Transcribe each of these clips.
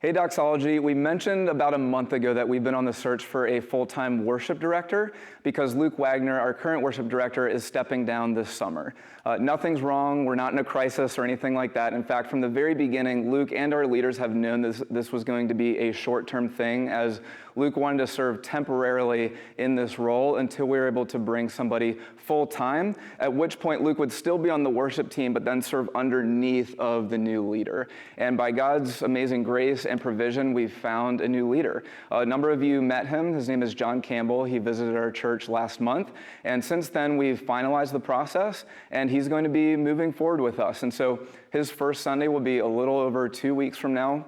Hey Doxology, we mentioned about a month ago that we've been on the search for a full-time worship director because Luke Wagner, our current worship director, is stepping down this summer. Nothing's wrong, we're not in a crisis or anything like that. In fact, from the very beginning, Luke and our leaders have known this was going to be a short-term thing, as Luke wanted to serve temporarily in this role until we were able to bring somebody full-time, at which point Luke would still be on the worship team but then serve underneath of the new leader. And by God's amazing grace and provision, we've found a new leader. A number of you met him. His name is John Campbell. He visited our church last month, and since then we've finalized the process, and he's going to be moving forward with us. And so his first Sunday will be a little over 2 weeks from now.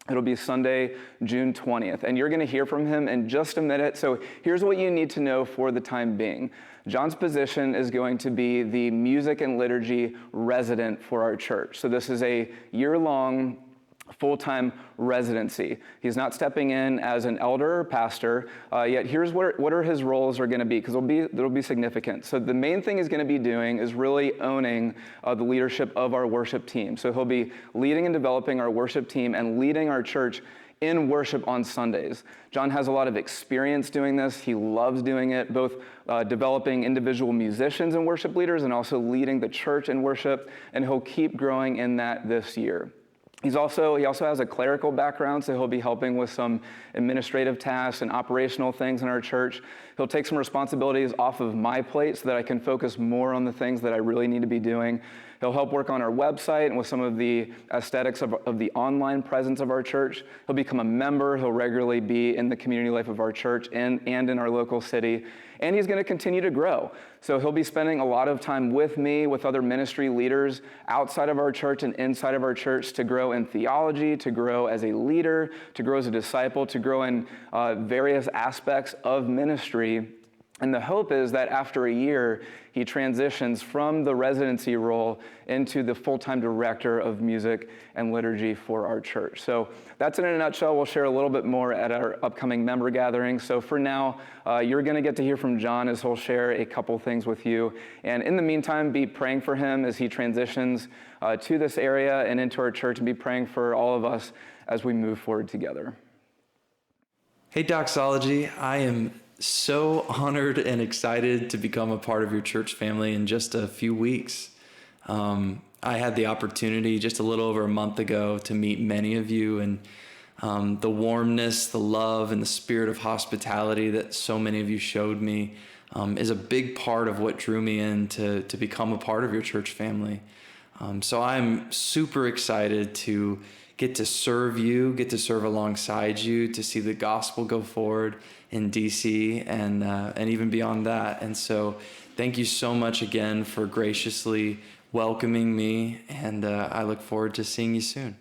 It'll be Sunday, June 20th, and you're going to hear from him in just a minute. So here's what you need to know for the time being. John's position is going to be the music and liturgy resident for our church. So this is a year-long full-time residency. He's not stepping in as an elder or pastor, yet here's what are his roles are going to be, because they'll be significant. So the main thing he's going to be doing is really owning the leadership of our worship team. So he'll be leading and developing our worship team and leading our church in worship on Sundays. John has a lot of experience doing this. He loves doing it, both developing individual musicians and worship leaders and also leading the church in worship, and he'll keep growing in that this year. He also has a clerical background, so he'll be helping with some administrative tasks and operational things in our church. He'll take some responsibilities off of my plate so that I can focus more on the things that I really need to be doing. He'll help work on our website and with some of the aesthetics of the online presence of our church. He'll become a member. He'll regularly be in the community life of our church and in our local city. And he's going to continue to grow. So he'll be spending a lot of time with me, with other ministry leaders outside of our church and inside of our church to grow in theology, to grow as a leader, to grow as a disciple, to grow in various aspects of ministry. And the hope is that after a year, he transitions from the residency role into the full-time director of music and liturgy for our church. So that's in a nutshell. We'll share a little bit more at our upcoming member gathering. So for now, you're going to get to hear from John as he'll share a couple things with you. And in the meantime, be praying for him as he transitions to this area and into our church, and be praying for all of us as we move forward together. Hey, Doxology. I am so honored and excited to become a part of your church family in just a few weeks. I had the opportunity just a little over a month ago to meet many of you, and the warmness, the love, and the spirit of hospitality that so many of you showed me is a big part of what drew me in to become a part of your church family. So I'm super excited to get to serve you, get to serve alongside you, to see the gospel go forward in DC and even beyond that. And so thank you so much again for graciously welcoming me, and I look forward to seeing you soon.